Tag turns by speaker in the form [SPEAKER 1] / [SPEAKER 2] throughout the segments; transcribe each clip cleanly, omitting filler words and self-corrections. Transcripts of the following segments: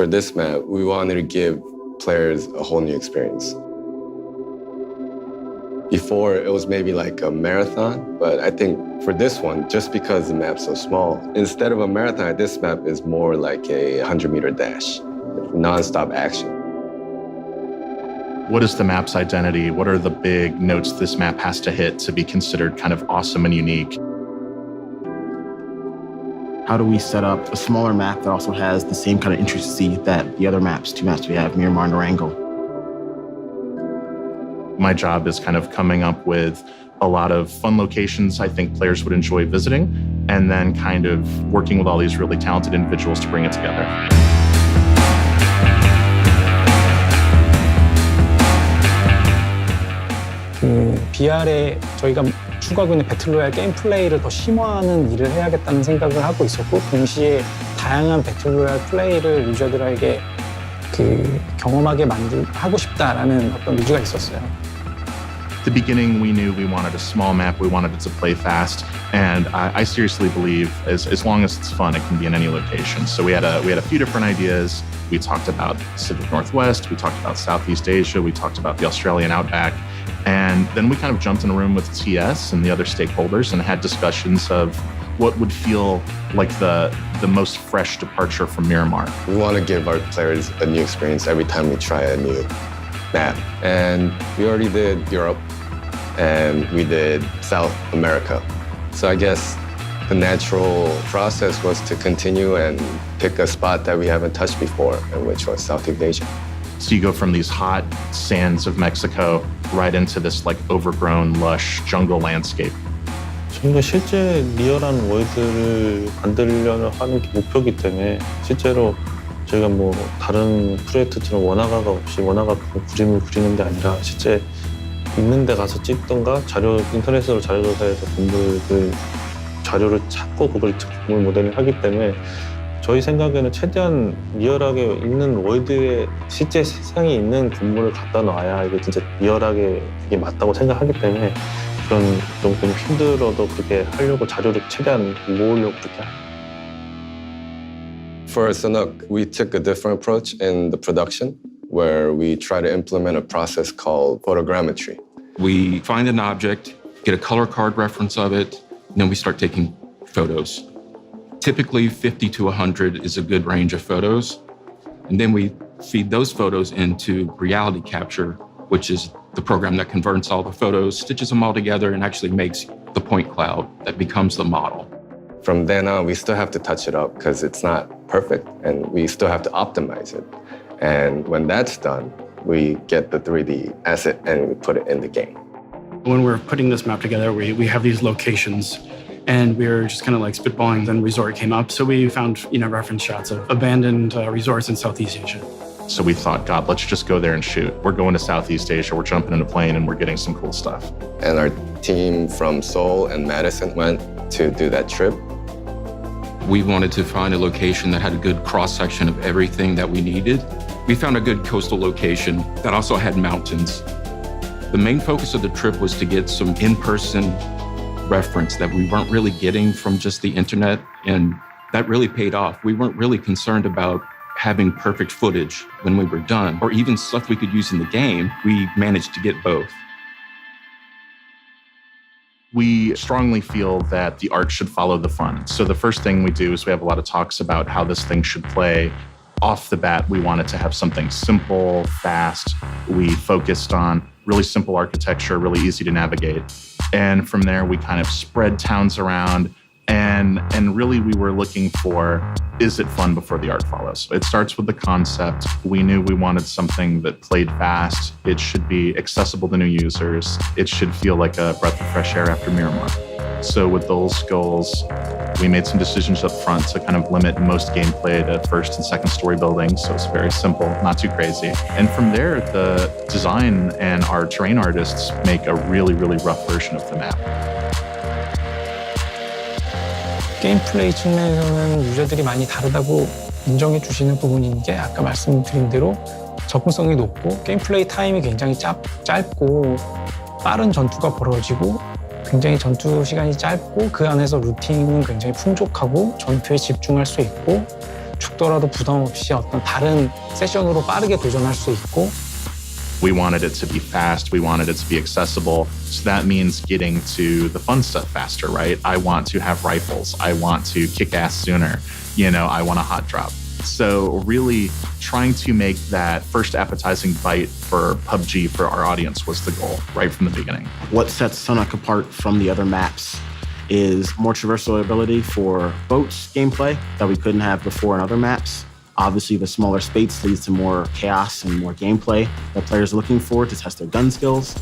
[SPEAKER 1] For this map, we wanted to give players a whole new experience. Before, it was maybe like a marathon, but I think for this one, just because the map's so small, instead of a marathon, this map is more like a 100-meter dash, non-stop action.
[SPEAKER 2] What is the map's identity? What are the big notes this map has to hit to be considered kind of awesome and unique?
[SPEAKER 3] How do we set up a smaller map that also has the same kind of intricacy that the other maps, two maps we have, Miramar and Erangel?
[SPEAKER 2] My job is kind of coming up with a lot of fun locations I think players would enjoy visiting, and then kind of working with all these really talented individuals to bring it together.
[SPEAKER 4] BR에 저희가 추구하고 있는 배틀로얄 게임 플레이를 더 심화하는 일을 해야겠다는 생각을 하고 있었고, 동시에 다양한 배틀로얄 플레이를 유저들에게 경험하게 하고 싶다라는 어떤 의지가 있었어요.
[SPEAKER 2] At the beginning, we knew we wanted a small map, we wanted it to play fast, and I seriously believe as long as it's fun, it can be in any location. So we had a few different ideas. We talked about Pacific Northwest, we talked about Southeast Asia, we talked about the Australian outback, and then we kind of jumped in a room with TS and the other stakeholders and had discussions of what would feel like the most fresh departure from Miramar.
[SPEAKER 1] We want to give our players a new experience every time we try a new map. And we already did Europe, and we did South America. So I guess the natural process was to continue and pick a spot that we haven't touched before, which was Southeast Asia.
[SPEAKER 2] So you go from these hot sands of Mexico right into this like overgrown, lush jungle landscape.
[SPEAKER 5] 저희가 실제 리얼한 월드를 만들려는 하는 게 목표이기 때문에 실제로 저희가 뭐 다른 프로젝트처럼 원화가가 없이 원화가 그림을 그리는 게 아니라 실제 있는 데 가서 찍던가 인터넷으로 자료 조사해서 건물들 자료를 찾고 그걸 건물 모델을 하기 때문에 저희 생각에는 최대한 리얼하게 있는 월드에 실제 세상에 있는 건물을 갖다 놔야 이게 진짜 리얼하게 이게 맞다고 생각하기 때문에 그런 좀 힘들어도 그렇게 하려고 자료를 최대한 모으려고 그렇게 합니다.
[SPEAKER 1] For Sanuk, we took a different approach in the production, where we try to implement a process called photogrammetry.
[SPEAKER 6] We find an object, get a color card reference of it, and then we start taking photos. Typically, 50 to 100 is a good range of photos. And then we feed those photos into reality capture, which is the program that converts all the photos, stitches them all together, and actually makes the point cloud that becomes the model.
[SPEAKER 1] From then on, we still have to touch it up because it's not perfect, and we still have to optimize it. And when that's done, we get the 3D asset and we put it in the game.
[SPEAKER 7] When we're putting this map together, we have these locations, and we were just kind of like spitballing, then resort came up. So we found, reference shots of abandoned resorts in Southeast Asia.
[SPEAKER 2] So we thought, God, let's just go there and shoot. We're going to Southeast Asia, we're jumping in a plane, and we're getting some cool stuff.
[SPEAKER 1] And our team from Seoul and Madison went to do that trip.
[SPEAKER 6] We wanted to find a location that had a good cross-section of everything that we needed. We found a good coastal location that also had mountains. The main focus of the trip was to get some in-person reference that we weren't really getting from just the internet, and that really paid off. We weren't really concerned about having perfect footage when we were done, or even stuff we could use in the game. We managed to get both.
[SPEAKER 2] We strongly feel that the art should follow the fun. So the first thing we do is we have a lot of talks about how this thing should play. Off the bat, we wanted to have something simple, fast. We focused on really simple architecture, really easy to navigate. And from there, we kind of spread towns around, and really we were looking for, is it fun before the art follows? It starts with the concept. We knew we wanted something that played fast. It should be accessible to new users. It should feel like a breath of fresh air after Miramar. So with those goals, we made some decisions up front to kind of limit most gameplay to first and second story buildings. So it's very simple, not too crazy. And from there, the design and our terrain artists make a really, really rough version of the map.
[SPEAKER 4] 게임 플레이 측면에서는 유저들이 많이 다르다고 인정해 주시는 부분인 게 아까 말씀드린 대로 접근성이 높고 게임 플레이 타임이 굉장히 짧고 빠른 전투가 벌어지고 굉장히 전투 시간이 짧고 그 안에서 루팅은 굉장히 풍족하고 전투에 집중할 수 있고 죽더라도 부담 없이 어떤 다른 세션으로 빠르게 도전할 수 있고
[SPEAKER 2] We wanted it to be fast. We wanted it to be accessible. So that means getting to the fun stuff faster, right? I want to have rifles. I want to kick ass sooner. You know, I want a hot drop. So really trying to make that first appetizing bite for PUBG for our audience was the goal right from the beginning.
[SPEAKER 3] What sets Sunuc apart from the other maps is more traversal ability for boats gameplay that we couldn't have before in other maps. Obviously, the smaller space leads to more chaos and more gameplay that players are looking for to test their gun skills,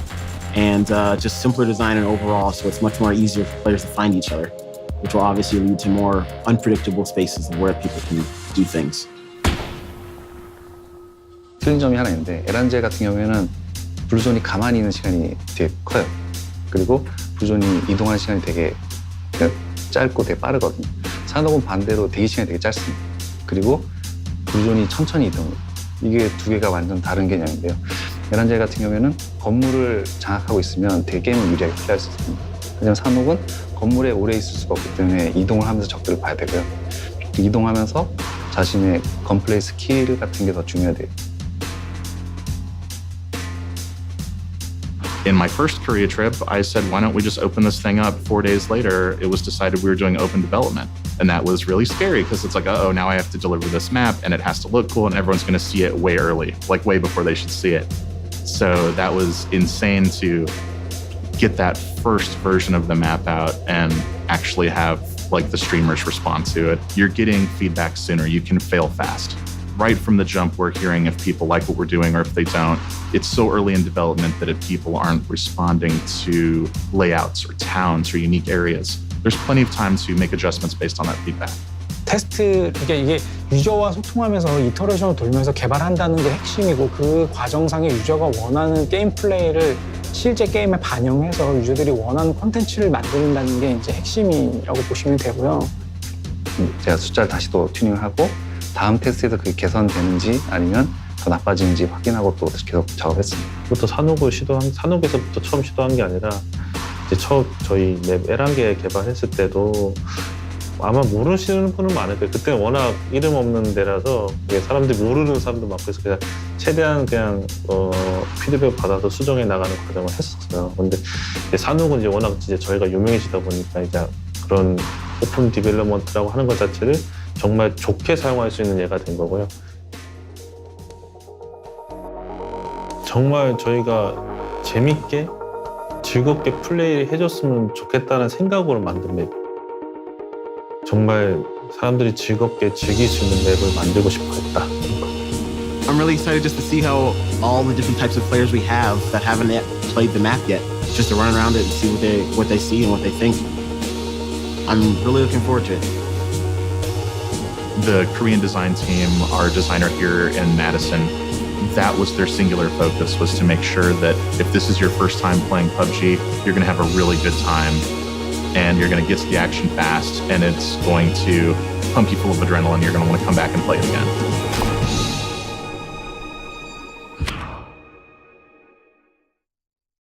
[SPEAKER 3] and just simpler design and overall, so it's much more easier for players to find each other, which will obviously lead to more unpredictable spaces and where people can do things.
[SPEAKER 8] 틀린 점이 하나 있는데 에란젤 같은 경우에는 블루존이 가만히 있는 시간이 되게 커요. 그리고 블루존이 이동하는 시간이 되게 짧고 되게 빠르거든요. 산옥은 반대로 대기 시간이 되게 짧습니다. 그리고 블루존이 천천히 이동해요. 이게 두 개가 완전 다른 개념인데요. 에란젤 같은 경우에는 건물을 장악하고 있으면 되게 게임을 유리하게 플레이할 수 있습니다. 하지만 산옥은 건물에 오래 있을 수가 없기 때문에 이동을 하면서 적들을 봐야 되고요. 이동하면서 자신의 건플레이 스킬 같은 게 더 중요해요.
[SPEAKER 2] In my first Korea trip, I said, why don't we just open this thing up? 4 days later, it was decided we were doing open development. And that was really scary because it's like, uh-oh, now I have to deliver this map and it has to look cool and everyone's going to see it way early, like way before they should see it. So that was insane to get that first version of the map out and actually have like the streamers respond to it. You're getting feedback sooner. You can fail fast. Right from the jump, we're hearing if people like what we're doing or if they don't. It's so early in development that if people aren't responding to layouts or towns or unique areas, there's plenty of time to make adjustments based on that feedback.
[SPEAKER 4] 테스트, 이게 유저와 소통하면서 이터레이션을 돌면서 개발한다는 게 핵심이고 그 과정상에 유저가 원하는 게임 플레이를 실제 게임에 반영해서 유저들이 원하는 콘텐츠를 만든다는 게 이제 핵심이라고 보시면 되고요.
[SPEAKER 8] 제가 숫자를 다시 또 튜닝하고 다음 테스트에서 그게 개선되는지 아니면 더 나빠지는지 확인하고 또 계속 작업했습니다.
[SPEAKER 5] 부터 산옥에서부터 처음 시도한 게 아니라 이제 처음 저희 맵 에란게 개발했을 때도 아마 모르시는 분은 많을 거예요. 그때는 워낙 이름 없는 데라서 사람들이 모르는 사람도 많고 해서 그냥 최대한 그냥 피드백 받아서 수정해 나가는 과정을 했었어요. 근데 산옥은 이제 워낙 이제 저희가 유명해지다 보니까 이제 그런 오픈 디벨롭먼트라고 하는 것 자체를 정말 좋게 사용할 수 있는 예가 된 거고요. 정말 저희가 재밌게 즐겁게 플레이를 해줬으면 좋겠다는 생각으로 만든 맵. 정말 사람들이 즐겁게 즐길 수 있는 맵을 만들고 싶어 했다.
[SPEAKER 3] I'm really excited just to see how all the different types of players we have that haven't yet played the map yet, just to run around it and see what they see and what they think. I'm really looking forward to it.
[SPEAKER 2] The Korean design team, our designer here in Madison, that was their singular focus, was to make sure that if this is your first time playing PUBG, you're going to have a really good time and you're going to get to the action fast and it's going to pump you full of adrenaline. You're going to want to come back and play it again.